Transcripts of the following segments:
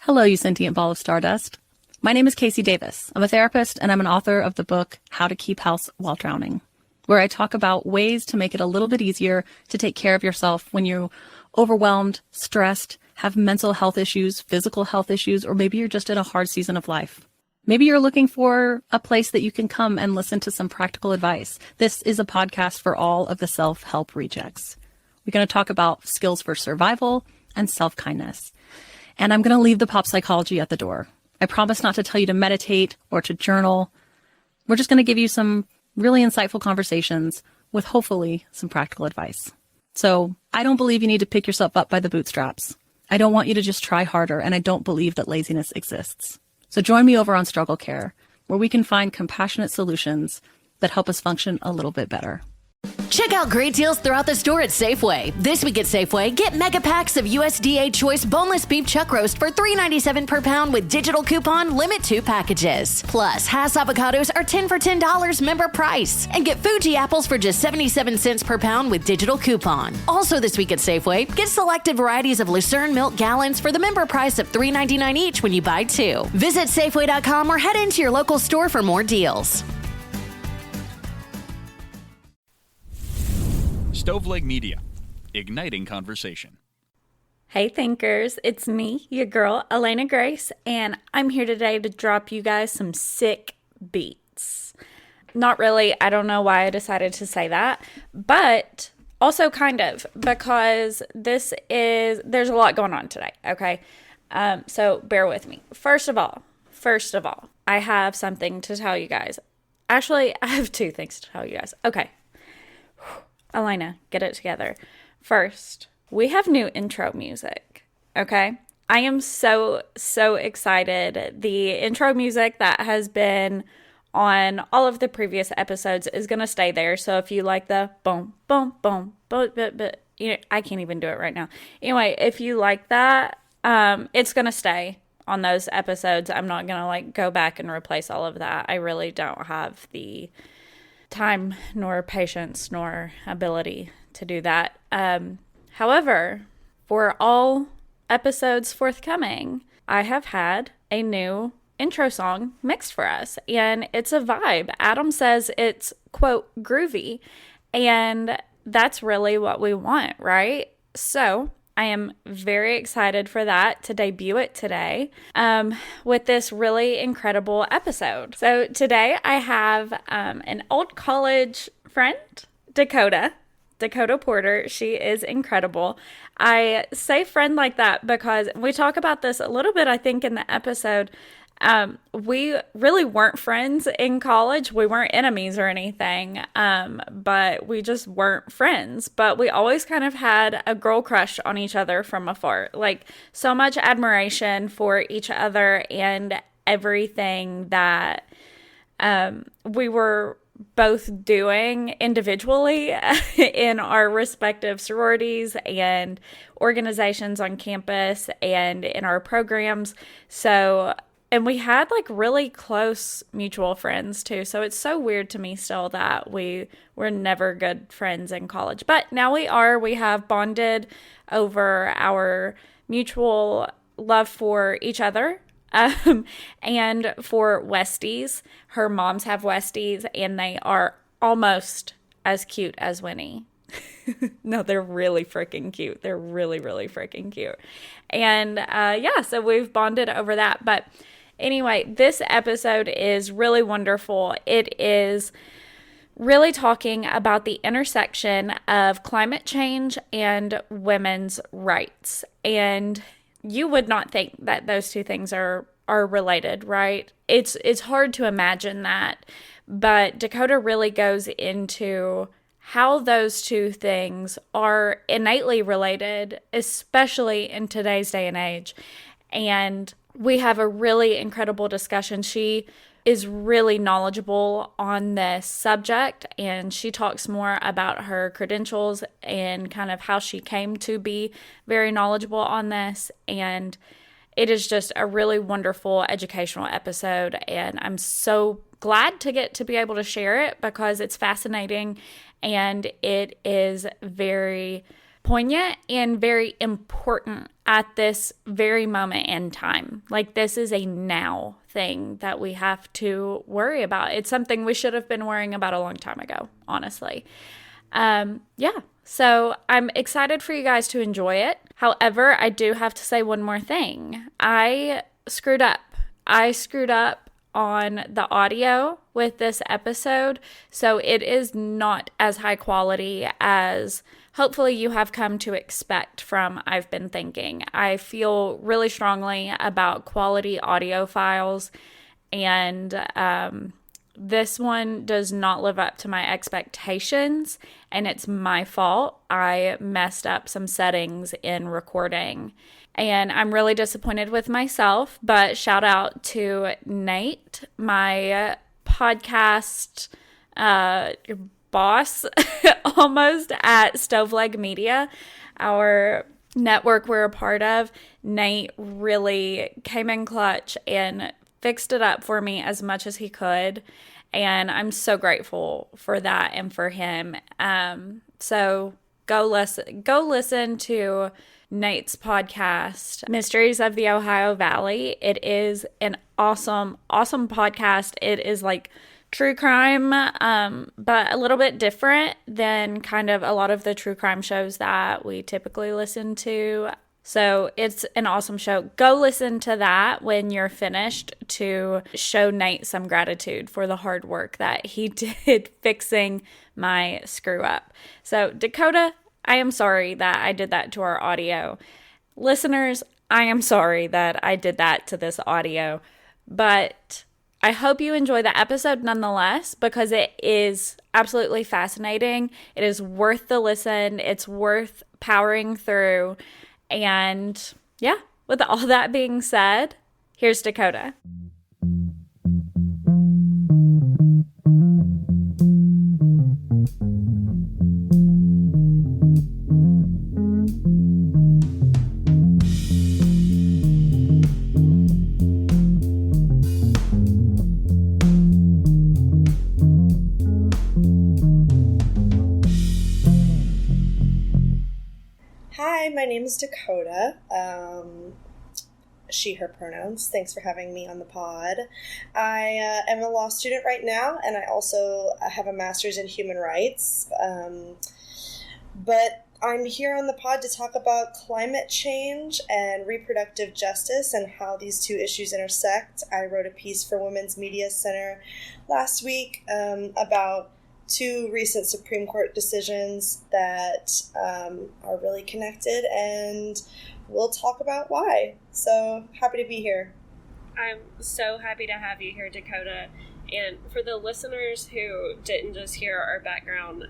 Hello, you sentient ball of stardust. My name is Casey Davis. I'm a therapist, and I'm an author of the book How to Keep House While Drowning, where I talk about ways to make it a little bit easier to take care of yourself when you're overwhelmed, stressed, have mental health issues, physical health issues, or maybe you're just in a hard season of life. Maybe you're looking for a place that you can come and listen to some practical advice. This is a podcast for all of the self-help rejects. We're going to talk about skills for survival and self-kindness. And I'm going to leave the pop psychology at the door. I promise not to tell you to meditate or to journal. We're just going to give you some really insightful conversations with hopefully some practical advice. So I don't believe you need to pick yourself up by the bootstraps. I don't want you to just try harder, and I don't believe that laziness exists. So join me over on Struggle Care, where we can find compassionate solutions that help us function a little bit better. Check out great deals throughout the store at Safeway. This week at Safeway, get mega packs of USDA Choice boneless beef chuck roast for $3.97 per pound with digital coupon, limit 2 packages. Plus, Hass avocados are 10 for $10 member price. And get Fuji apples for just 77 cents per pound with digital coupon. Also this week at Safeway, get selected varieties of Lucerne milk gallons for the member price of $3.99 each when you buy 2. Visit Safeway.com or head into your local store for more deals. Stoveleg Media, igniting conversation. Hey thinkers, it's me, your girl, Elena Grace, and I'm here today to drop you guys some sick beats. Not really, I don't know why I decided to say that, but also kind of, because there's a lot going on today, okay? So bear with me. First of all, I have something to tell you guys. Actually, I have 2 things to tell you guys. Okay. Elena, get it together. First, we have new intro music, okay? I am so excited. The intro music that has been on all of the previous episodes is going to stay there. So if you like the boom, boom, boom, boom, you know, I can't even do it right now. Anyway, if you like that, it's going to stay on those episodes. I'm not going to go back and replace all of that. I really don't have the time nor patience nor ability to do that. However, for all episodes forthcoming, I have had a new intro song mixed for us, and it's a vibe. Adam says it's, quote, groovy, and that's really what we want, right? So I am very excited for that, to debut it today with this really incredible episode. So today I have an old college friend, Dakota Porter. She is incredible. I say friend like that because we talk about this a little bit, I think, in the episode. We really weren't friends in college. We weren't enemies or anything, but we just weren't friends. But we always kind of had a girl crush on each other from afar. So much admiration for each other and everything that we were both doing individually in our respective sororities and organizations on campus and in our programs. And we had really close mutual friends too. So it's so weird to me still that we were never good friends in college. But now we are. We have bonded over our mutual love for each other and for Westies. Her moms have Westies, and they are almost as cute as Winnie. No, they're really freaking cute. They're really, really freaking cute. And so we've bonded over that. But anyway, this episode is really wonderful. It is really talking about the intersection of climate change and women's rights. And you would not think that those two things are related, right? It's hard to imagine that. But Dakota really goes into how those two things are innately related, especially in today's day and age. And we have a really incredible discussion. She is really knowledgeable on this subject, and she talks more about her credentials and kind of how she came to be very knowledgeable on this. And it is just a really wonderful educational episode, and I'm so glad to get to be able to share it because it's fascinating and it is very poignant and very important at this very moment in time. Like, this is a now thing that we have to worry about. It's something we should have been worrying about a long time ago, honestly. So I'm excited for you guys to enjoy it. However, I do have to say one more thing. I screwed up. I screwed up on the audio with this episode, so it is not as high quality as hopefully you have come to expect from I've Been Thinking. I feel really strongly about quality audio files, and this one does not live up to my expectations, and it's my fault. I messed up some settings in recording, and I'm really disappointed with myself, but shout out to Nate, my podcast boss almost at Stoveleg Media, our network we're a part of. Nate really came in clutch and fixed it up for me as much as he could, and I'm so grateful for that and for him. So go listen to Nate's podcast, Mysteries of the Ohio Valley. It is an awesome podcast. It is like true crime, but a little bit different than kind of a lot of the true crime shows that we typically listen to. So it's an awesome show. Go listen to that when you're finished to show Nate some gratitude for the hard work that he did fixing my screw up. So Dakota, I am sorry that I did that to our audio. Listeners, I am sorry that I did that to this audio, but I hope you enjoy the episode nonetheless, because it is absolutely fascinating. It is worth the listen. It's worth powering through. And yeah, with all that being said, here's Dakota. Hi, my name is Dakota. She, her pronouns. Thanks for having me on the pod. I am a law student right now, and I also have a master's in human rights. But I'm here on the pod to talk about climate change and reproductive justice and how these two issues intersect. I wrote a piece for Women's Media Center last week about two recent Supreme Court decisions that are really connected, and we'll talk about why. So happy to be here. I'm so happy to have you here, Dakota. And for the listeners who didn't just hear our background,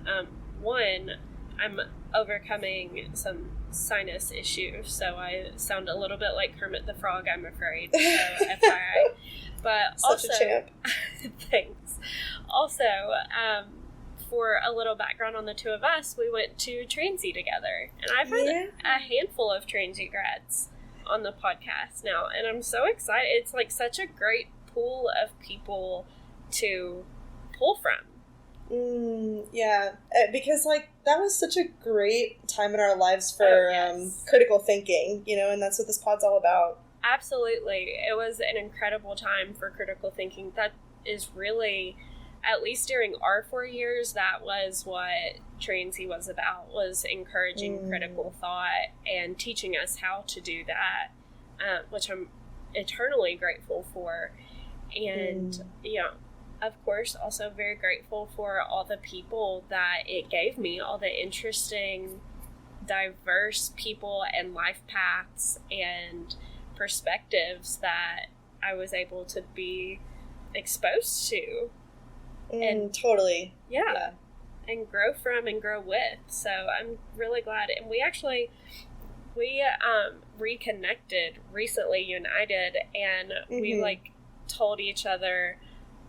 one, I'm overcoming some sinus issues, so I sound a little bit like Kermit the Frog, I'm afraid. So FYI. But Such also, a champ. Thanks. Also, for a little background on the two of us, we went to Transy together, and I've had a handful of Transy grads on the podcast now, and I'm so excited. It's like such a great pool of people to pull from. Yeah, because like that was such a great time in our lives for critical thinking, and that's what this pod's all about. Absolutely. It was an incredible time for critical thinking. That is really, at least during our 4 years, that was what Transy was about, was encouraging critical thought and teaching us how to do that, which I'm eternally grateful for. And, of course, also very grateful for all the people that it gave me, all the interesting, diverse people and life paths and perspectives that I was able to be exposed to. And totally. Yeah. And grow from and grow with. So I'm really glad. And we reconnected recently, you and I did, and we told each other,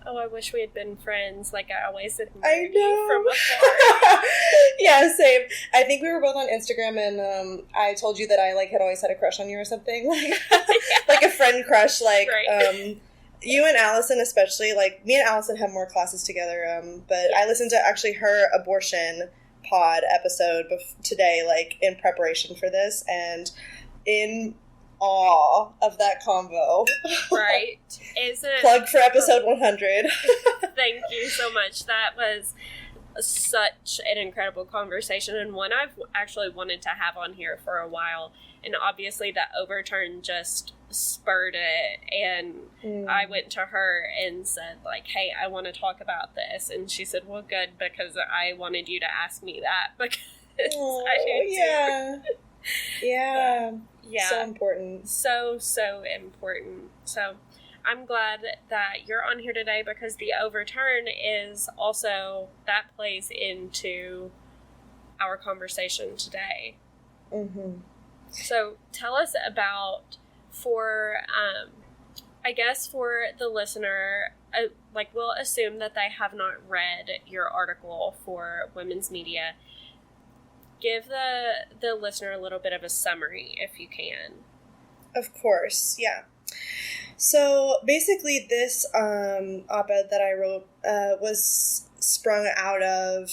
oh, I wish we had been friends. Like, I always admired you from afar. Yeah, same. I think we were both on Instagram, and I told you that I had always had a crush on you or something. Like a friend crush. Right. You and Allison especially, me and Allison have more classes together, but I listened to actually her abortion pod episode today, like in preparation for this, and in awe of that convo. Right? Isn't plug for episode 100. Thank you so much. That was such an incredible conversation, and one I've actually wanted to have on here for a while. And obviously that overturn just spurred it, and I went to her and said, like, hey, I want to talk about this. And she said, well, good, because I wanted you to ask me that, because I do too. Yeah. Yeah. So important. So important. So I'm glad that you're on here today, because the overturn is also, that plays into our conversation today. Mm-hmm. So tell us about, for the listener, like, we'll assume that they have not read your article for Women's Media. Give the listener a little bit of a summary, if you can. Of course, yeah. So basically this op-ed that I wrote was sprung out of,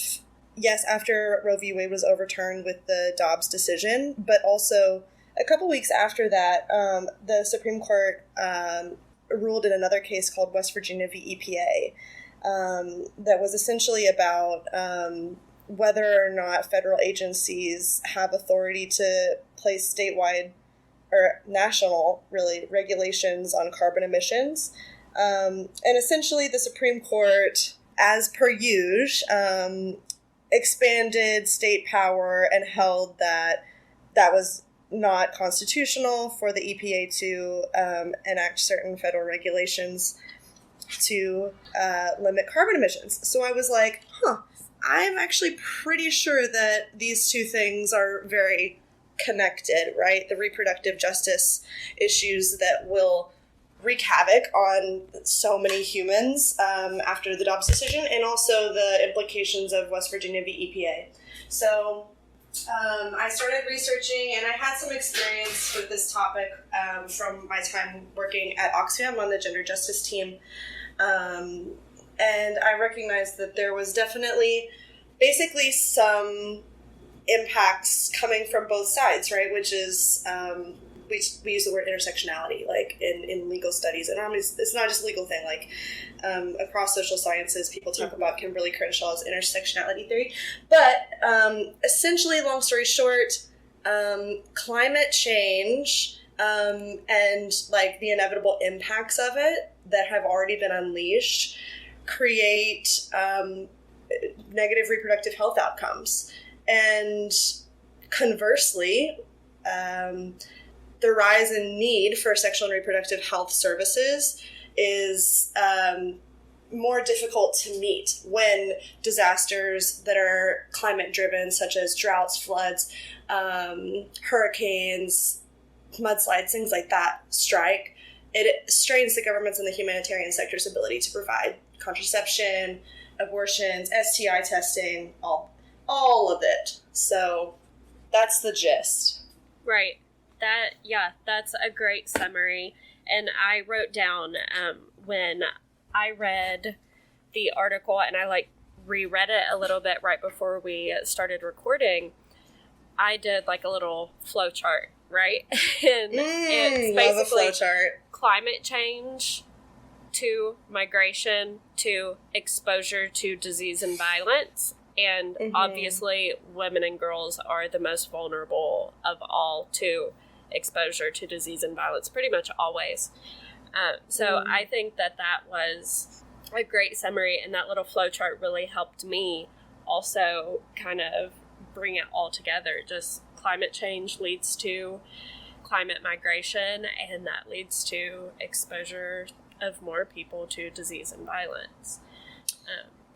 yes, after Roe v. Wade was overturned with the Dobbs decision, but also a couple weeks after that, the Supreme Court ruled in another case called West Virginia v. EPA that was essentially about whether or not federal agencies have authority to place statewide or national, really, regulations on carbon emissions. And essentially the Supreme Court, as per usual, expanded state power and held that was not constitutional for the EPA to enact certain federal regulations to limit carbon emissions. So I was like, I'm actually pretty sure that these two things are very connected, right? The reproductive justice issues that will wreak havoc on so many humans after the Dobbs decision, and also the implications of West Virginia v. EPA. So I started researching, and I had some experience with this topic from my time working at Oxfam on the gender justice team. And I recognized that there was definitely basically some impacts coming from both sides, right? Which is, we use the word intersectionality, like in legal studies. And it's not just a legal thing, like across social sciences, people talk about Kimberly Crenshaw's intersectionality theory. But essentially, long story short, climate change and like the inevitable impacts of it that have already been unleashed create negative reproductive health outcomes. And conversely, the rise in need for sexual and reproductive health services is more difficult to meet when disasters that are climate-driven, such as droughts, floods, hurricanes, mudslides, things like that, strike. It strains the government's and the humanitarian sector's ability to provide contraception, abortions, STI testing, all of it. So that's the gist. Right. That's a great summary. And I wrote down when I read the article, and I reread it a little bit right before we started recording, I did like a little flow chart, right? And it's basically climate change to migration to exposure to disease and violence. And obviously women and girls are the most vulnerable of all to exposure to disease and violence, pretty much always. So I think that was a great summary, and that little flow chart really helped me also kind of bring it all together. Just climate change leads to climate migration, and that leads to exposure of more people to disease and violence.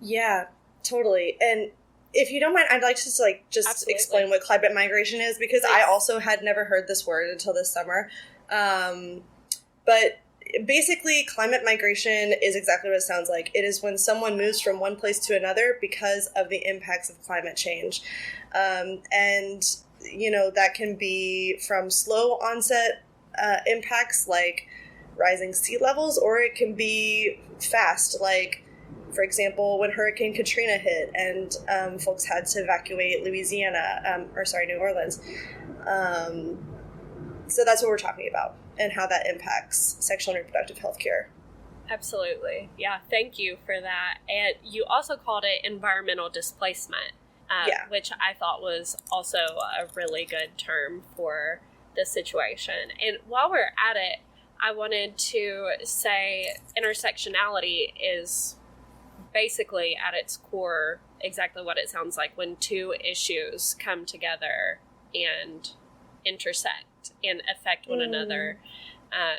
Yeah, totally. And if you don't mind, I'd like to just explain what climate migration is, because I also had never heard this word until this summer. But basically, climate migration is exactly what it sounds like. It is when someone moves from one place to another because of the impacts of climate change. And, that can be from slow onset impacts like rising sea levels, or it can be fast, like For example, when Hurricane Katrina hit and folks had to evacuate New Orleans. So that's what we're talking about and how that impacts sexual and reproductive health care. Absolutely. Yeah, thank you for that. And you also called it environmental displacement, which I thought was also a really good term for the situation. And while we're at it, I wanted to say intersectionality is basically at its core exactly what it sounds like when two issues come together and intersect and affect one another.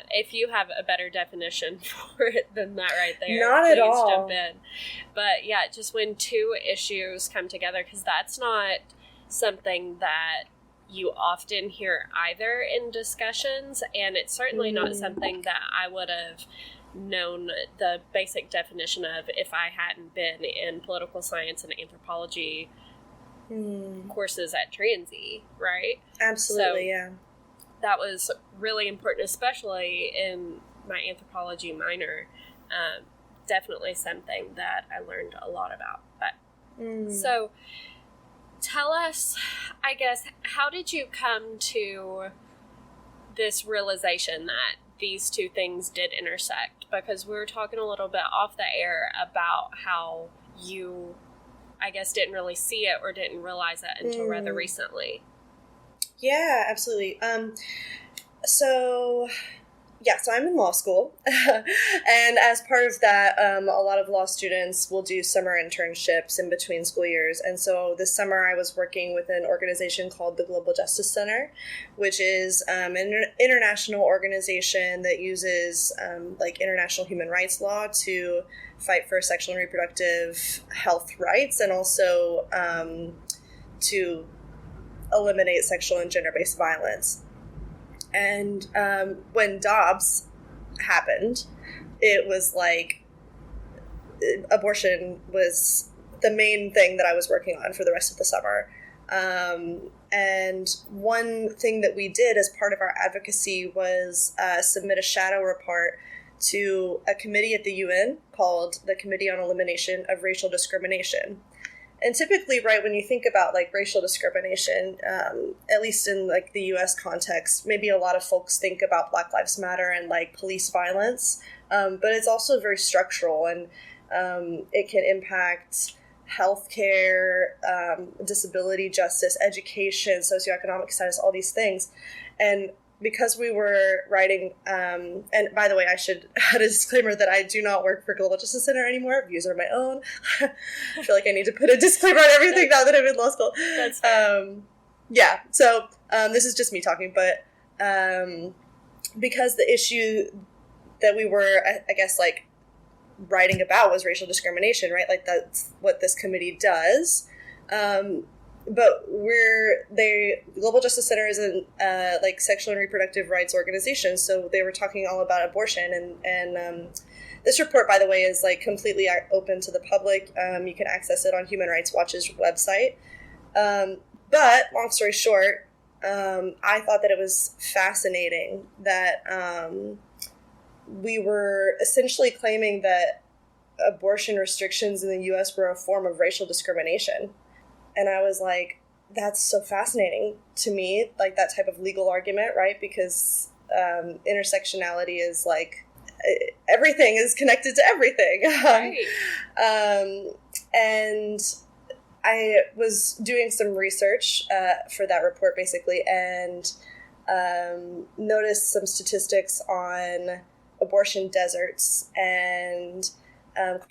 If you have a better definition for it than that right there, not please at all. jump in. But yeah, just when two issues come together, because that's not something that you often hear either in discussions, and it's certainly not something that I would have known the basic definition of if I hadn't been in political science and anthropology courses at Transy, right? Absolutely, So yeah. that was really important, especially in my anthropology minor. Definitely something that I learned a lot about. But so tell us, I guess, how did you come to this realization that these two things did intersect? Because we were talking a little bit off the air about how you, I guess, didn't really see it or didn't realize it until rather recently. Yeah, absolutely. So I'm in law school. And as part of that, a lot of law students will do summer internships in between school years. And so this summer I was working with an organization called the Global Justice Center, which is an international organization that uses international human rights law to fight for sexual and reproductive health rights, and also to eliminate sexual and gender-based violence. And when Dobbs happened, it was like abortion was the main thing that I was working on for the rest of the summer. And one thing that we did as part of our advocacy was submit a shadow report to a committee at the UN called the Committee on Elimination of Racial Discrimination. And typically, right, when you think about like racial discrimination, at least in like the U.S. context, maybe a lot of folks think about Black Lives Matter and like police violence, but it's also very structural, and it can impact healthcare, disability justice, education, socioeconomic status, all these things. And because we were writing, and by the way, I should add a disclaimer that I do not work for Global Justice Center anymore. Views are my own. I feel like I need to put a disclaimer on everything now that I'm in law school. That's fair. So this is just me talking, but because the issue that we were, I guess, like writing about was racial discrimination, right? Like that's what this committee does. But Global Justice Center is a like sexual and reproductive rights organization, so they were talking all about abortion, and this report, by the way, is like completely open to the public. You can access it on Human Rights Watch's website. But long story short, I thought that it was fascinating that we were essentially claiming that abortion restrictions in the U.S. were a form of racial discrimination. And I was like, that's so fascinating to me, like that type of legal argument, right? Because intersectionality is like, everything is connected to everything. Right. And I was doing some research for that report, basically, and noticed some statistics on abortion deserts and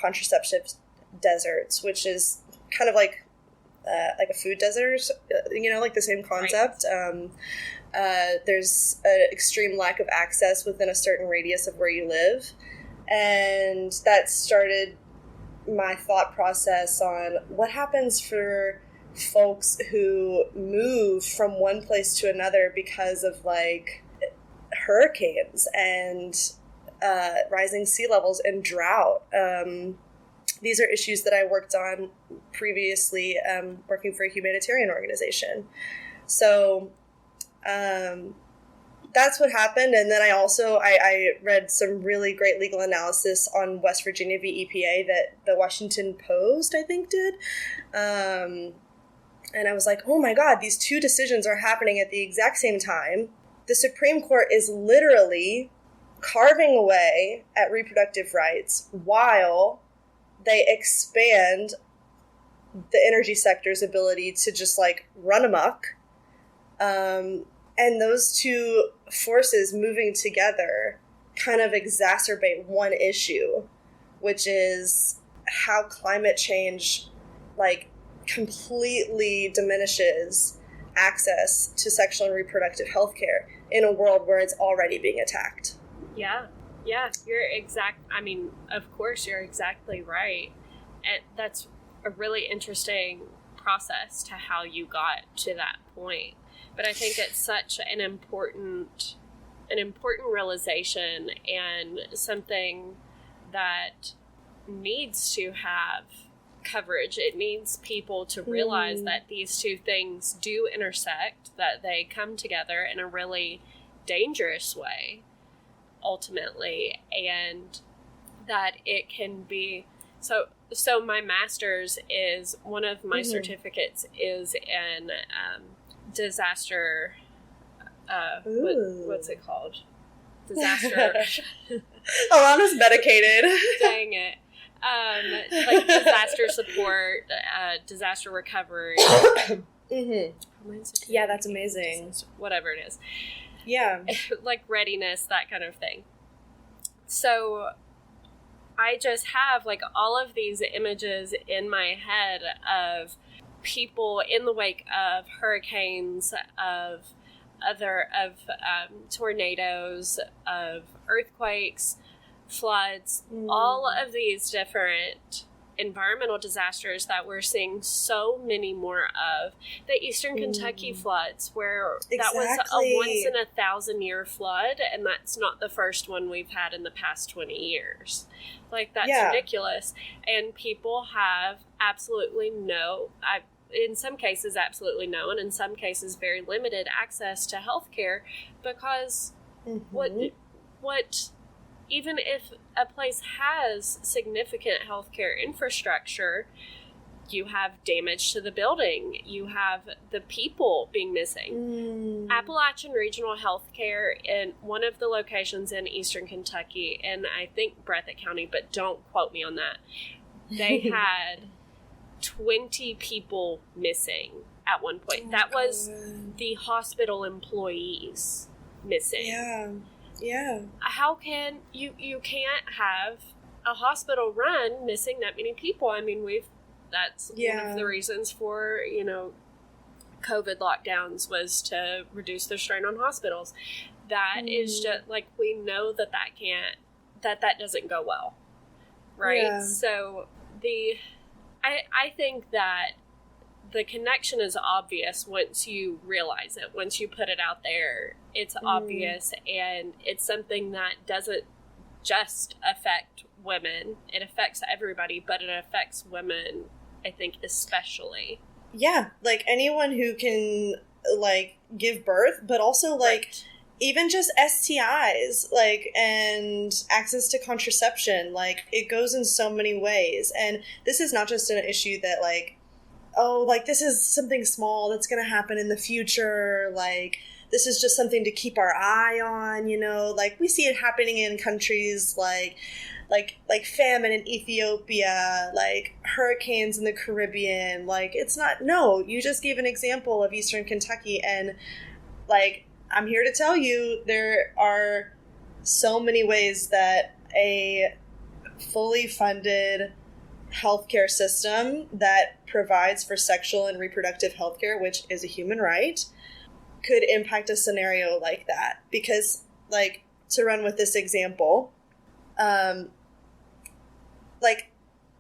contraceptive deserts, which is kind of like a food desert, like the same concept. Right. There's an extreme lack of access within a certain radius of where you live. And that started my thought process on what happens for folks who move from one place to another because of like hurricanes and rising sea levels and drought. These are issues that I worked on previously, working for a humanitarian organization. So that's what happened. And then I read some really great legal analysis on West Virginia v. EPA that the Washington Post, I think, did. And I was like, oh my God, these two decisions are happening at the exact same time. The Supreme Court is literally carving away at reproductive rights while they expand the energy sector's ability to just like run amok. And those two forces moving together kind of exacerbate one issue, which is how climate change like completely diminishes access to sexual and reproductive health care in a world where it's already being attacked. Yeah, of course, you're exactly right. And that's a really interesting process to how you got to that point. But I think it's such an important realization and something that needs to have coverage. It needs people to realize that these two things do intersect, that they come together in a really dangerous way, ultimately, and that it can be so my master's is one of my certificates is in disaster what's it called? Disaster. Alana's medicated. Dang it. Like disaster support, disaster recovery. Yeah, that's amazing. Whatever it is. Yeah. Like readiness, that kind of thing. So I just have like all of these images in my head of people in the wake of hurricanes, of tornadoes, of earthquakes, floods, all of these different environmental disasters that we're seeing so many more of. The Eastern Kentucky floods, where that was a once in 1,000-year flood, and that's not the first one we've had in the past 20 years. Like, that's ridiculous. And people have absolutely in some cases absolutely no, and in some cases very limited access to healthcare, because what even if a place has significant healthcare infrastructure, you have damage to the building. You have the people being missing. Appalachian Regional Healthcare in one of the locations in Eastern Kentucky, and I think Breathitt County, but don't quote me on that, they had 20 people missing at one point. That was the hospital employees missing. Yeah. How can you can't have a hospital run missing that many people? I mean, that's one of the reasons for, COVID lockdowns was to reduce the strain on hospitals. That is just like, we know that doesn't go well. Right. Yeah. So I think that the connection is obvious once you realize it, once you put it out there. It's obvious, and it's something that doesn't just affect women. It affects everybody, but it affects women, I think, especially. Yeah, like anyone who can, like, give birth, but also, like, even just STIs, like, and access to contraception. Like, it goes in so many ways. And this is not just an issue that, like, oh, like, this is something small that's going to happen in the future. Like, this is just something to keep our eye on, Like, we see it happening in countries like famine in Ethiopia, like hurricanes in the Caribbean. Like, it's not, no, you just gave an example of Eastern Kentucky. And, like, I'm here to tell you there are so many ways that a fully funded healthcare system that provides for sexual and reproductive healthcare, which is a human right, could impact a scenario like that. Because, like, to run with this example, like,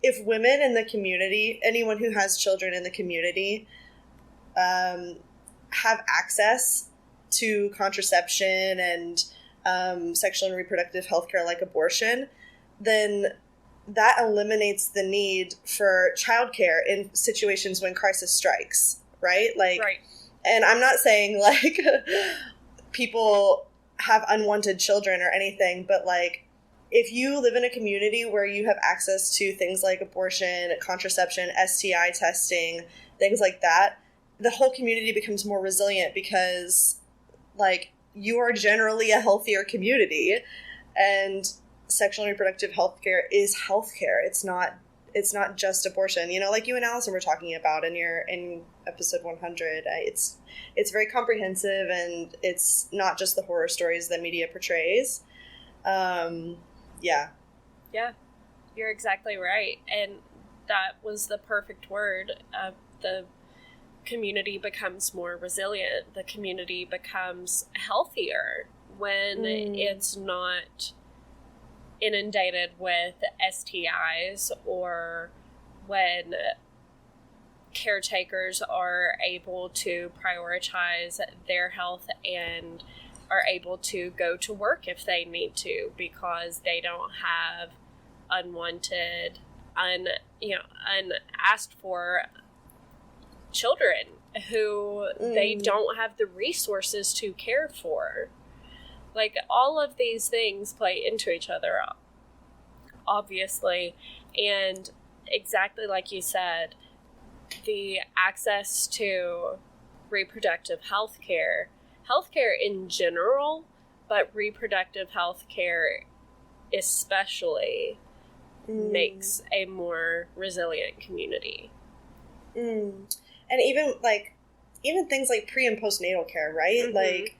if women in the community, anyone who has children in the community, have access to contraception and sexual and reproductive healthcare like abortion, then that eliminates the need for childcare in situations when crisis strikes, right? Like, and I'm not saying, like, people have unwanted children or anything, but like if you live in a community where you have access to things like abortion, contraception, STI testing, things like that, the whole community becomes more resilient because like you are generally a healthier community, and sexual and reproductive health care is healthcare. It's not just abortion, like you and Allison were talking about in episode 100. It's very comprehensive, and it's not just the horror stories that media portrays. Yeah, you're exactly right, and that was the perfect word. The community becomes more resilient. The community becomes healthier when it's not inundated with STIs, or when caretakers are able to prioritize their health and are able to go to work if they need to, because they don't have unwanted, unasked for children who they don't have the resources to care for. Like, all of these things play into each other, obviously, and exactly like you said, the access to reproductive health care in general, but reproductive health care especially makes a more resilient community. And even things like pre and postnatal care, right? Like,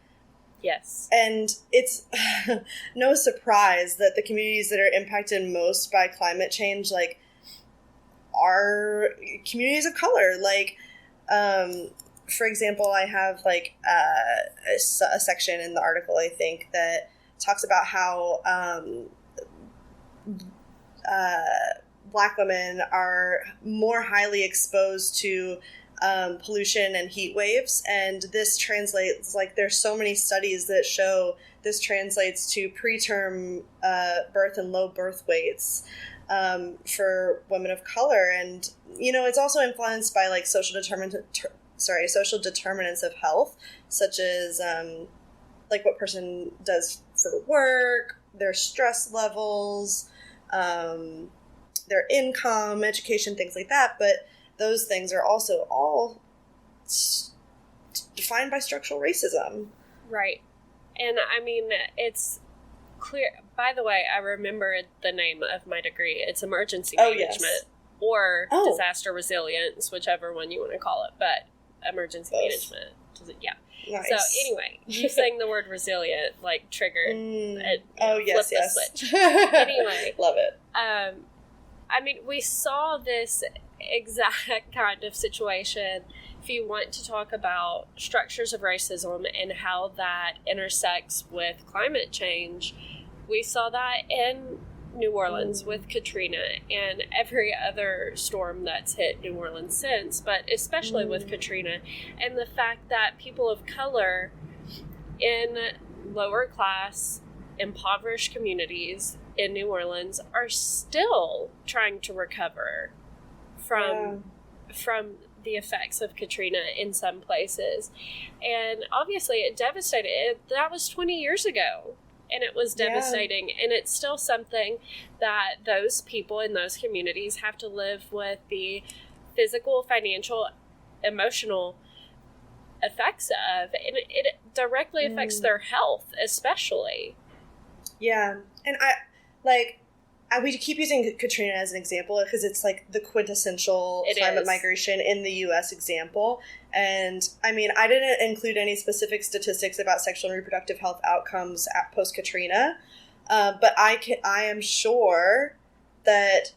yes. And it's no surprise that the communities that are impacted most by climate change, like, are communities of color. Like, for example, I have like a section in the article, I think, that talks about how Black women are more highly exposed to pollution and heat waves, and this translates, like, there's so many studies that show this translates to preterm birth and low birth weights for women of color. And it's also influenced by like social determinants of health, such as like what person does for work, their stress levels, their income, education, things like that. But those things are also all defined by structural racism. Right. And I mean, it's clear. By the way, I remember the name of my degree. It's emergency management or disaster resilience, which-ever one you want to call it. But emergency management. Yeah. Nice. So anyway, you saying the word resilient like triggered. Yes. The switch. Anyway, love it. I mean, we saw this exact kind of situation. If you want to talk about structures of racism and how that intersects with climate change, we saw that in New Orleans with Katrina and every other storm that's hit New Orleans since, but especially with Katrina, and the fact that people of color in lower class, impoverished communities in New Orleans are still trying to recover from the effects of Katrina in some places. And obviously it devastated. That was 20 years ago. And it was devastating. Yeah. And it's still something that those people in those communities have to live with the physical, financial, emotional effects of. And it directly affects their health, especially. Yeah. And we keep using Katrina as an example because it's like the quintessential climate migration in the U.S. example. And I mean, I didn't include any specific statistics about sexual and reproductive health outcomes at post-Katrina, but I am sure that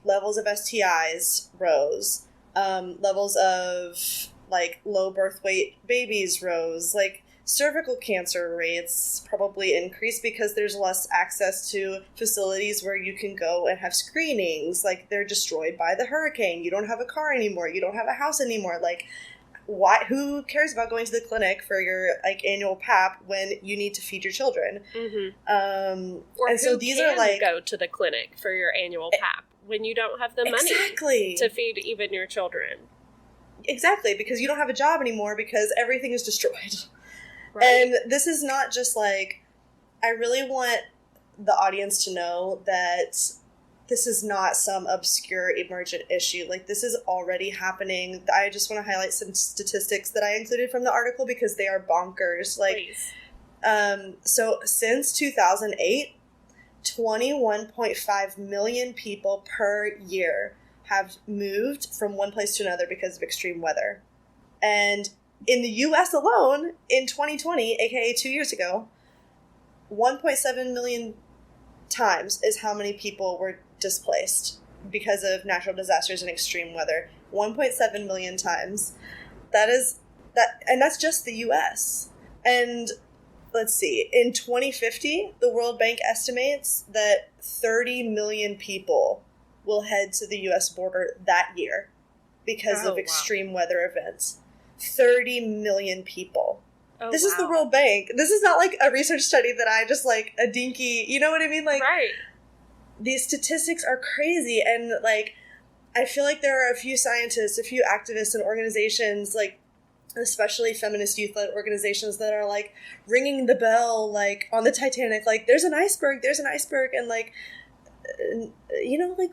levels of STIs rose, levels of like low birth weight babies rose, like cervical cancer rates probably increased because there's less access to facilities where you can go and have screenings. Like, they're destroyed by the hurricane. You don't have a car anymore. You don't have a house anymore. Like, who cares about going to the clinic for your like annual PAP when you need to feed your children? Or and so these are like go to the clinic for your annual PAP when you don't have the money to feed even your children. Exactly, because you don't have a job anymore because everything is destroyed. Right. And this is not just like, I really want the audience to know that this is not some obscure emergent issue. Like, this is already happening. I just want to highlight some statistics that I included from the article because they are bonkers. Like, Please. So since 2008, 21.5 million people per year have moved from one place to another because of extreme weather. And in the US alone, in 2020, aka 2 years ago, 1.7 million times is how many people were displaced because of natural disasters and extreme weather. 1.7 million times. And that's just the US. And let's see, in 2050, the World Bank estimates that 30 million people will head to the US border that year because of extreme weather events. 30 million people. Oh, This is the World Bank. This is not like a research study that I just like a dinky, you know what I mean? Like, right. These statistics are crazy. And like, I feel like there are a few scientists, a few activists and organizations, like especially feminist youth-led organizations that are like ringing the bell, like on the Titanic, like there's an iceberg, and like, you know, like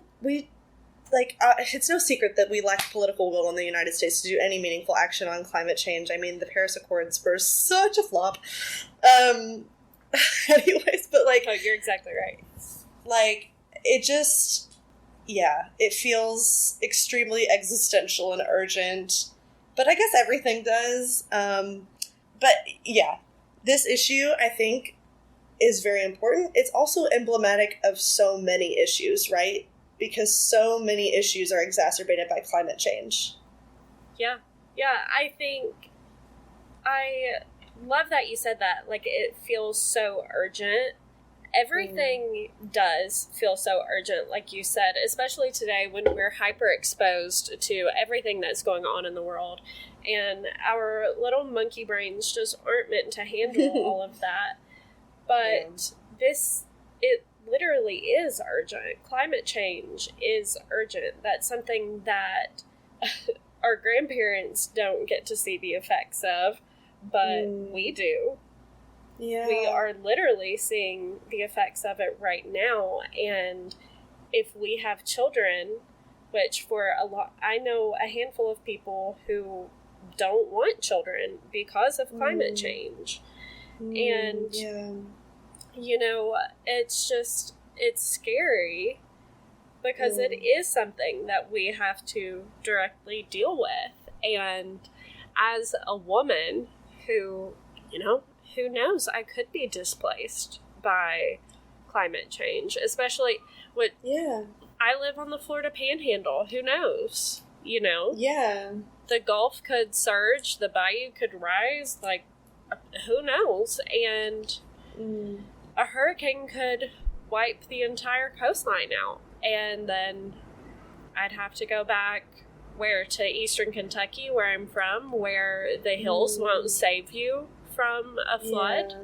it's no secret that we lack political will in the United States to do any meaningful action on climate change. I mean, the Paris Accords were such a flop. Anyways, but like, Oh, you're exactly right. like, it just, yeah, it feels extremely existential and urgent. But I guess everything does. But yeah, this issue, I think, is very important. It's also emblematic of so many issues, right? Because so many issues are exacerbated by climate change. Yeah. Yeah, I think I love that you said that. Like, it feels so urgent. Everything does feel so urgent, like you said, especially today when we're hyper exposed to everything that's going on in the world. And our little monkey brains just aren't meant to handle all of that. But it literally is urgent. Climate change is urgent. That's something that our grandparents don't get to see the effects of, but we do. Yeah. We are literally seeing the effects of it right now. And if we have children, which for I know a handful of people who don't want children because of climate change. And, you know, it's scary because it is something that we have to directly deal with. And as a woman who, you know, who knows? I could be displaced by climate change, especially I live on the Florida Panhandle. Who knows? You know? Yeah. The Gulf could surge, the bayou could rise, like, who knows? And a hurricane could wipe the entire coastline out. And then I'd have to go back to eastern Kentucky, where I'm from, where the hills won't save you from a flood,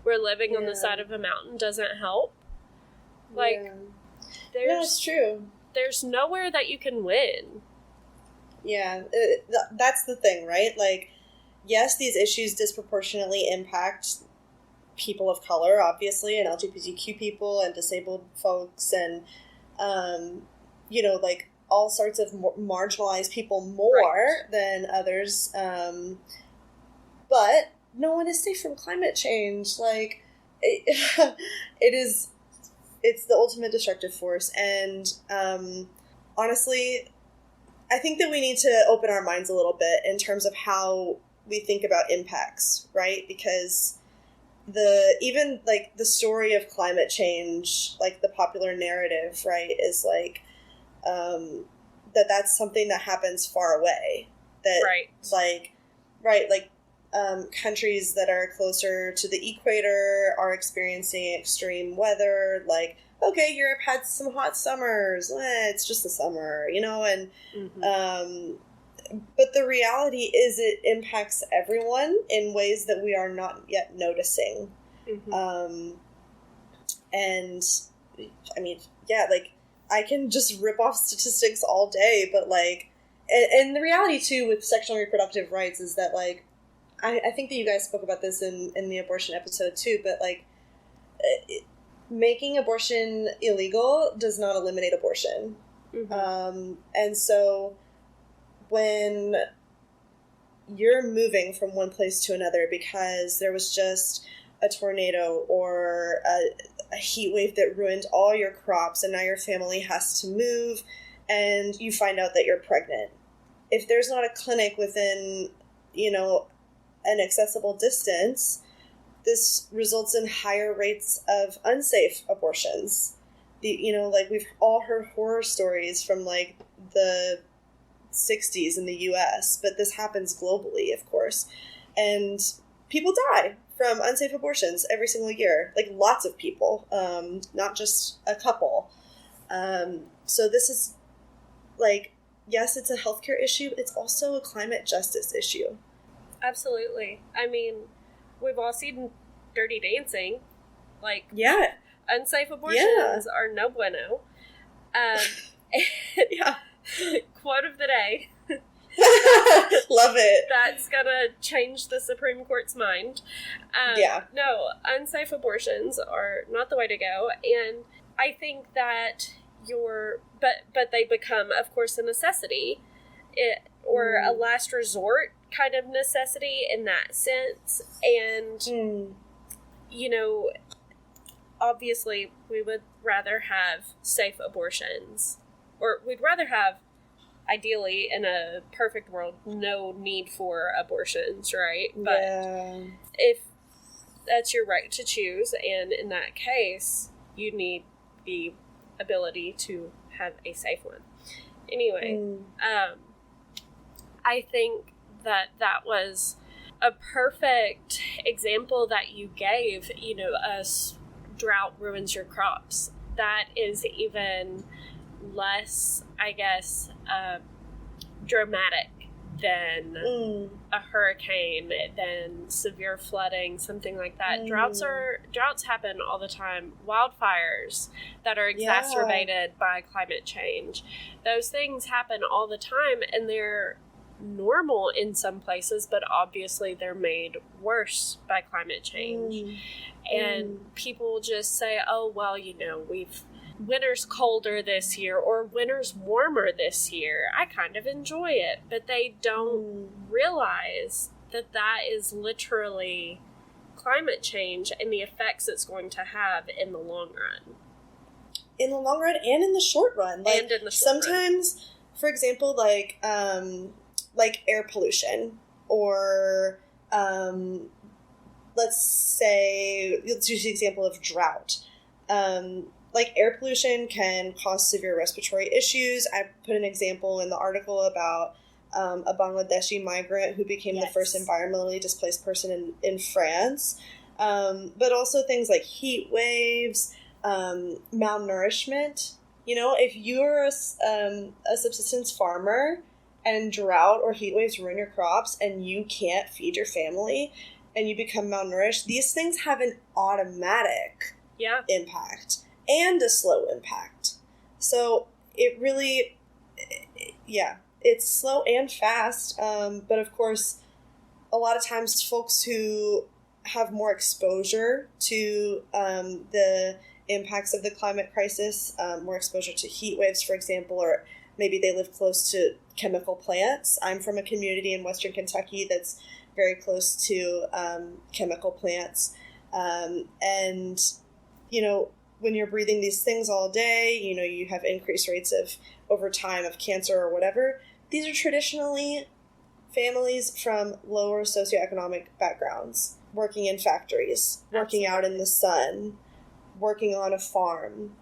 where living on the side of a mountain doesn't help. Like, it's true. There's nowhere that you can win. Yeah, that's the thing, right? Like, yes, these issues disproportionately impact people of color, obviously, and LGBTQ people and disabled folks and, you know, like all sorts of marginalized people more than others. But no one is safe from climate change. Like, it's the ultimate destructive force. And honestly, I think that we need to open our minds a little bit in terms of how we think about impacts, right? Because even like the story of climate change, like the popular narrative, right, is like that's something that happens far away. That countries that are closer to the equator are experiencing extreme weather. Like, okay, Europe had some hot summers. It's just the summer, you know? And but the reality is it impacts everyone in ways that we are not yet noticing. And I mean, yeah, like, I can just rip off statistics all day, but like, and the reality too with sexual and reproductive rights is that, like, I think that you guys spoke about this in the abortion episode too, but like making abortion illegal does not eliminate abortion. Mm-hmm. And so when you're moving from one place to another because there was just a tornado or a heat wave that ruined all your crops and now your family has to move and you find out that you're pregnant. If there's not a clinic within, an accessible distance, this results in higher rates of unsafe abortions. We've all heard horror stories from like the 60s in the US, but this happens globally, of course. And people die from unsafe abortions every single year, like lots of people, not just a couple. So this is like, yes, it's a healthcare issue, but it's also a climate justice issue. Absolutely. I mean, we've all seen Dirty Dancing. Like, yeah, unsafe abortions are no bueno. Yeah. Quote of the day. Love it. That's gonna change the Supreme Court's mind. Yeah. No, unsafe abortions are not the way to go, and I think that but they become, of course, a necessity, or a last resort kind of necessity in that sense. And obviously, we would rather have safe abortions, or we'd rather have, ideally, in a perfect world, no need for abortions, right? But if that's your right to choose, and in that case, you need the ability to have a safe one. Anyway, I think that was a perfect example that you gave, drought ruins your crops. That is even less, I guess, dramatic than a hurricane, than severe flooding, something like that. Droughts happen all the time. Wildfires that are exacerbated by climate change. Those things happen all the time, and they're normal in some places, but obviously they're made worse by climate change. And people just say, oh, well, winter's colder this year, or winter's warmer this year. I kind of enjoy it. But they don't realize that is literally climate change and the effects it's going to have in the long run. In the long run and in the short run. And in the short sometimes, run. For example, like air pollution, or let's use the example of drought. Like air pollution can cause severe respiratory issues. I put an example in the article about a Bangladeshi migrant who became the first environmentally displaced person in France. But also things like heat waves, malnourishment. If you're a subsistence farmer and drought or heat waves ruin your crops and you can't feed your family and you become malnourished, these things have an automatic impact. And a slow impact. So it really, it's slow and fast. But of course, a lot of times folks who have more exposure to the impacts of the climate crisis, more exposure to heat waves, for example, or maybe they live close to chemical plants. I'm from a community in Western Kentucky that's very close to chemical plants. And, when you're breathing these things all day, you have increased rates of, over time, of cancer or whatever. These are traditionally families from lower socioeconomic backgrounds, working in factories, working out in the sun, working on a farm.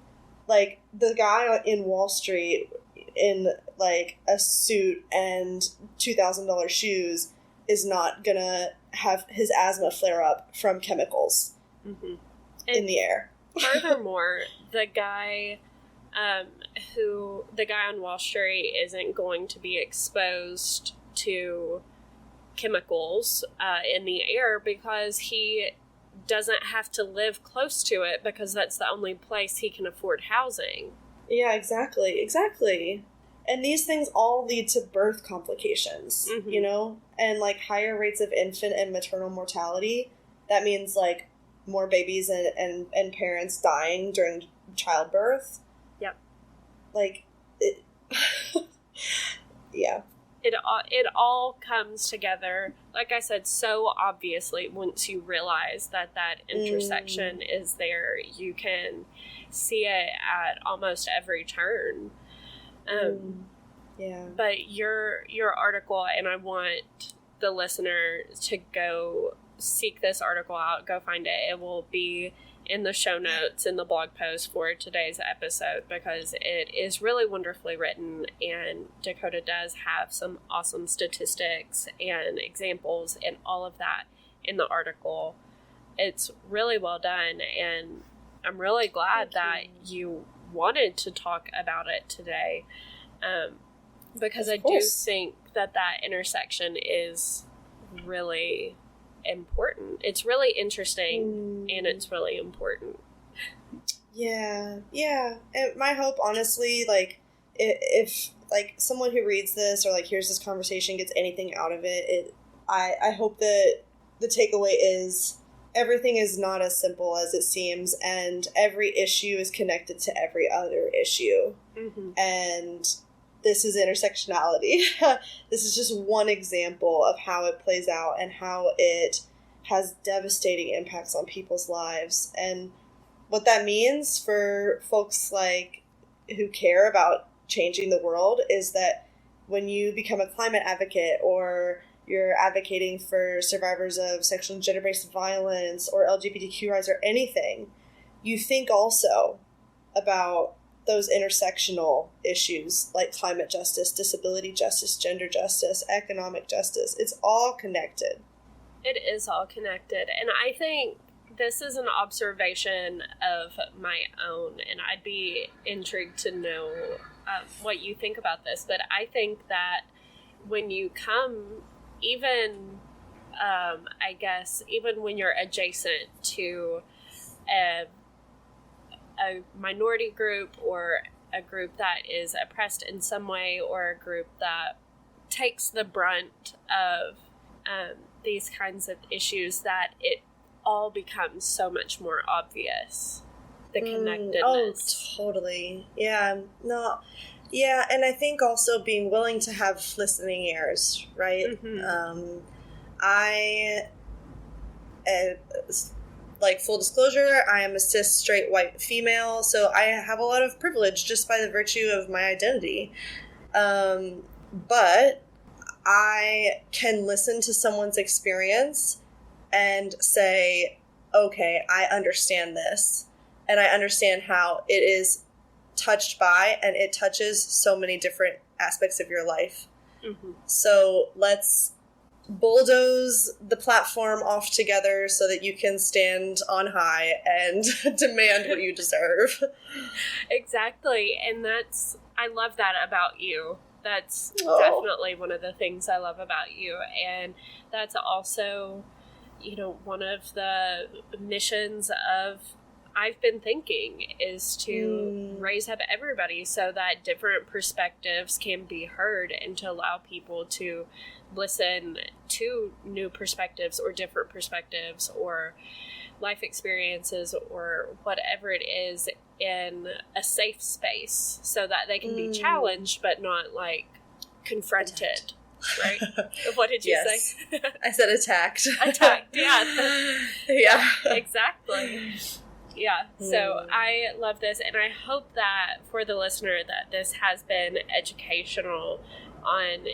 Like, the guy in Wall Street in, like, a suit and $2,000 shoes is not gonna have his asthma flare up from chemicals in the air. Furthermore, the guy on Wall Street isn't going to be exposed to chemicals in the air because he doesn't have to live close to it, because that's the only place he can afford housing. Yeah, exactly. And these things all lead to birth complications, you know, and like higher rates of infant and maternal mortality. That means like more babies and parents dying during childbirth. Yep. Like, it, yeah. It all comes together, like I said, so obviously once you realize that intersection is there. You can see it at almost every turn. Yeah. But your article, and I want the listener to go seek this article out, go find it. It will be in the show notes in the blog post for today's episode, because it is really wonderfully written, and Dakota does have some awesome statistics and examples and all of that in the article. It's really well done, and I'm really glad that you wanted to talk about it today, because I do think that intersection is really important. It's really interesting, and it's really important. Yeah. And my hope, honestly, like, if like someone who reads this or like hears this conversation gets anything out of it, I hope that the takeaway is everything is not as simple as it seems, and every issue is connected to every other issue. And this is intersectionality. This is just one example of how it plays out and how it has devastating impacts on people's lives. And what that means for folks like who care about changing the world is that when you become a climate advocate, or you're advocating for survivors of sexual and gender-based violence or LGBTQ rights or anything, you think also about those intersectional issues like climate justice, disability justice, gender justice, economic justice. It's all connected. It is all connected. And I think this is an observation of my own, and I'd be intrigued to know what you think about this. But I think that when you come, even, I guess, even when you're adjacent to a minority group, or a group that is oppressed in some way, or a group that takes the brunt of these kinds of issues, that it all becomes so much more obvious, the connectedness. Oh, totally. Yeah. No. Yeah, and I think also being willing to have listening ears, right? Like, full disclosure, I am a cis, straight, white female, so I have a lot of privilege just by the virtue of my identity. But I can listen to someone's experience and say, okay, I understand this, and I understand how it is touched by, and it touches so many different aspects of your life. So let's bulldoze the platform off together so that you can stand on high and demand what you deserve. Exactly. And I love that about you. That's definitely one of the things I love about you. And that's also, one of the missions of I've been thinking is to raise up everybody so that different perspectives can be heard, and to allow people to listen to new perspectives or different perspectives or life experiences or whatever it is in a safe space, so that they can be challenged but not like confronted. Right? What did you say? I said attacked. Attacked, yeah. Yeah. Exactly. Yeah, so I love this, and I hope that for the listener that this has been educational on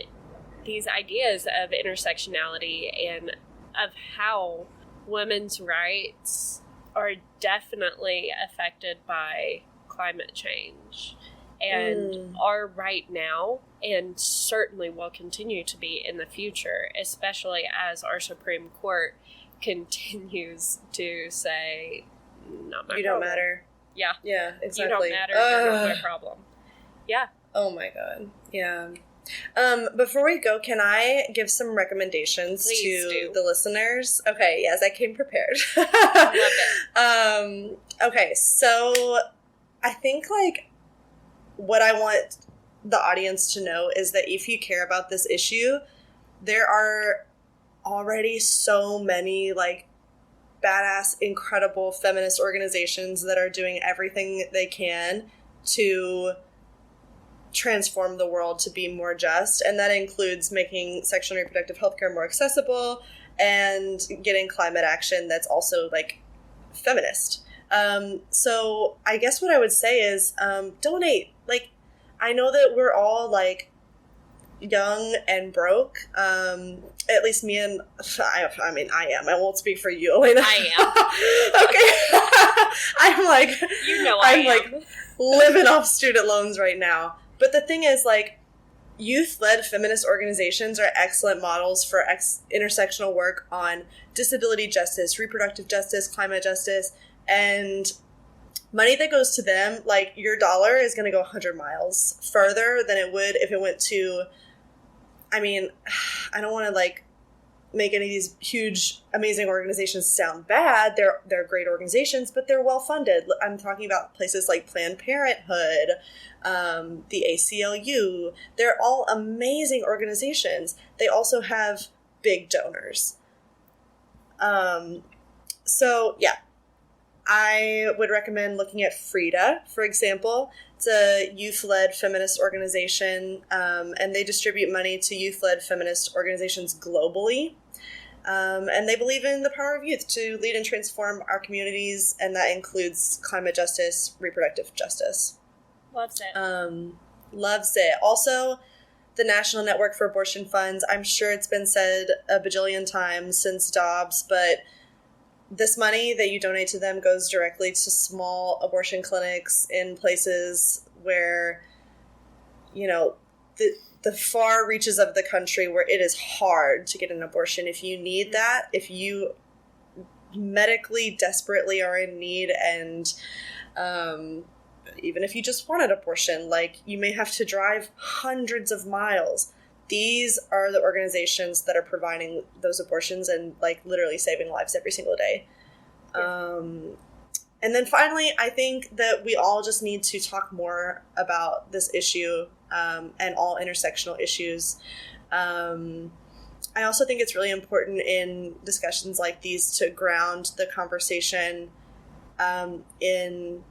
these ideas of intersectionality and of how women's rights are definitely affected by climate change, and are right now, and certainly will continue to be in the future, especially as our Supreme Court continues to say, not my you problem. Don't matter. Yeah. Yeah, exactly. You don't matter. You're not my problem. Yeah. Oh my God. Yeah. Before we go, can I give some recommendations to the listeners? Okay, yes, I came prepared. I love it. Okay, so I think like what I want the audience to know is that if you care about this issue, there are already so many, like, badass, incredible feminist organizations that are doing everything they can to transform the world to be more just. And that includes making sexual and reproductive health care more accessible and getting climate action that's also, like, feminist. So I guess what I would say is donate. Like, I know that we're all, like, young and broke. At least me and I mean, I am. I won't speak for you, Elena. I am. Okay. I'm like, I'm like living off student loans right now. But the thing is, like, youth-led feminist organizations are excellent models for intersectional work on disability justice, reproductive justice, climate justice, and money that goes to them, like, your dollar is going to go 100 miles further than it would if it went to, I mean, I don't want to, like, make any of these huge, amazing organizations sound bad. They're great organizations, but they're well-funded. I'm talking about places like Planned Parenthood, the ACLU. They're all amazing organizations. They also have big donors. So, yeah. I would recommend looking at Frida, for example. It's a youth-led feminist organization, and they distribute money to youth-led feminist organizations globally. And they believe in the power of youth to lead and transform our communities, and that includes climate justice, reproductive justice. Loves it. Loves it. Also, the National Network for Abortion Funds. I'm sure it's been said a bajillion times since Dobbs, but this money that you donate to them goes directly to small abortion clinics in places where, you know, the far reaches of the country where it is hard to get an abortion. If you need that, if you medically desperately are in need, and even if you just want an abortion, like, you may have to drive hundreds of miles. These are the organizations that are providing those abortions and, like, literally saving lives every single day. And then finally, I think that we all just need to talk more about this issue and all intersectional issues. I also think it's really important in discussions like these to ground the conversation in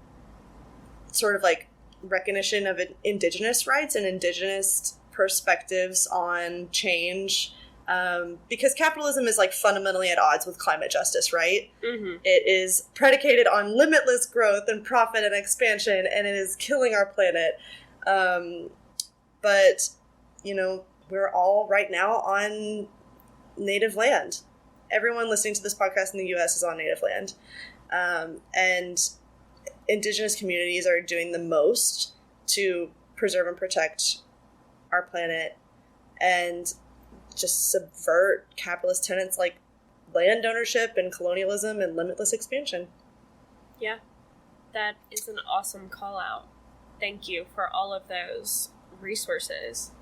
sort of, like, recognition of Indigenous rights and Indigenous perspectives on change, because capitalism is, like, fundamentally at odds with climate justice, right? Mm-hmm. It is predicated on limitless growth and profit and expansion, and it is killing our planet. But, you know, we're all right now on native land. Everyone listening to this podcast in the U.S. is on native land. And Indigenous communities are doing the most to preserve and protect our planet and just subvert capitalist tenets like land ownership and colonialism and limitless expansion. Yeah, that is an awesome call out. Thank you for all of those resources.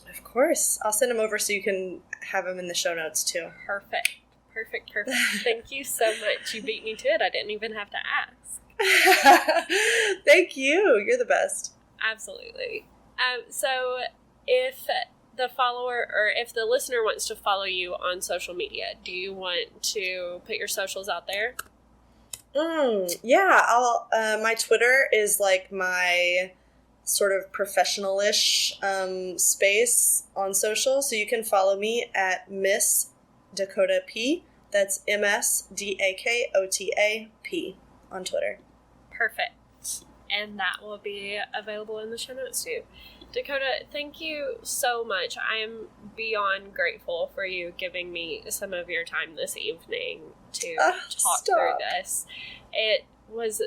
Of course. I'll send them over so you can have them in the show notes too. Perfect. Thank you so much. You beat me to it. I didn't even have to ask. Thank you. You're the best. Absolutely. So if the follower or if the listener wants to follow you on social media, do you want to put your socials out there? Yeah, I'll my Twitter is, like, my sort of professional-ish space on social, so you can follow me at Miss Dakota P. That's MSDAKOTA-P on Twitter. Perfect. And that will be available in the show notes too. Dakota, thank you so much. I am beyond grateful for you giving me some of your time this evening to talk through this. It was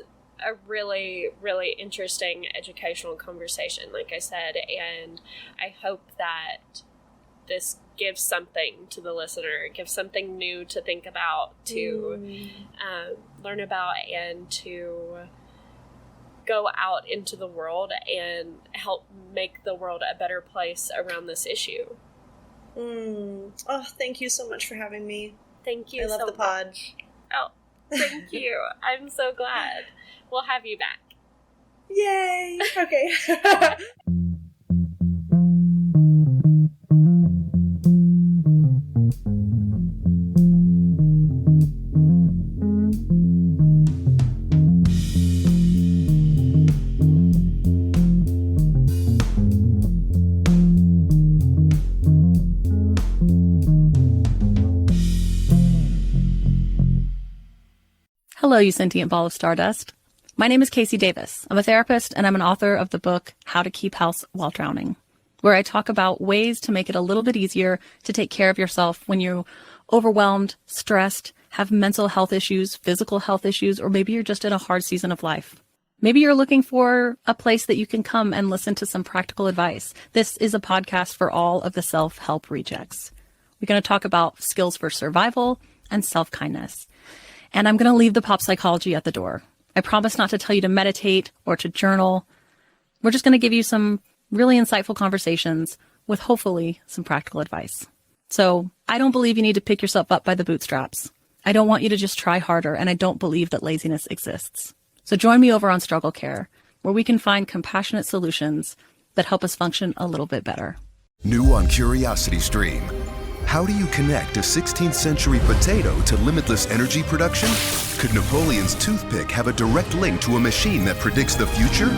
a really, really interesting educational conversation, like I said, and I hope that this gives something to the listener, gives something new to think about, to learn about, and to go out into the world and help make the world a better place around this issue. Oh, thank you so much for having me. Thank you. I love so the pod. Much. Oh, thank you. I'm so glad. We'll have you back. Yay. Okay. Hello, you sentient ball of stardust. My name is Casey Davis. I'm a therapist and I'm an author of the book How to Keep House While Drowning, where I talk about ways to make it a little bit easier to take care of yourself when you're overwhelmed, stressed, have mental health issues, physical health issues, or maybe you're just in a hard season of life. Maybe you're looking for a place that you can come and listen to some practical advice. This is a podcast for all of the self-help rejects. We're going to talk about skills for survival and self-kindness. And I'm going to leave the pop psychology at the door. I promise not to tell you to meditate or to journal. We're just going to give you some really insightful conversations with hopefully some practical advice. So I don't believe you need to pick yourself up by the bootstraps. I don't want you to just try harder, and I don't believe that laziness exists. So join me over on Struggle Care, where we can find compassionate solutions that help us function a little bit better. New on Curiosity Stream. How do you connect a 16th century potato to limitless energy production? Could Napoleon's toothpick have a direct link to a machine that predicts the future?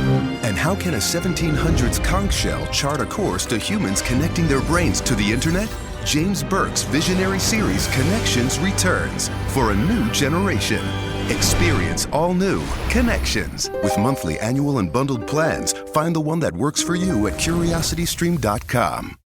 And how can a 1700s conch shell chart a course to humans connecting their brains to the internet? James Burke's visionary series Connections returns for a new generation. Experience all new Connections. With monthly, annual, and bundled plans, find the one that works for you at curiositystream.com.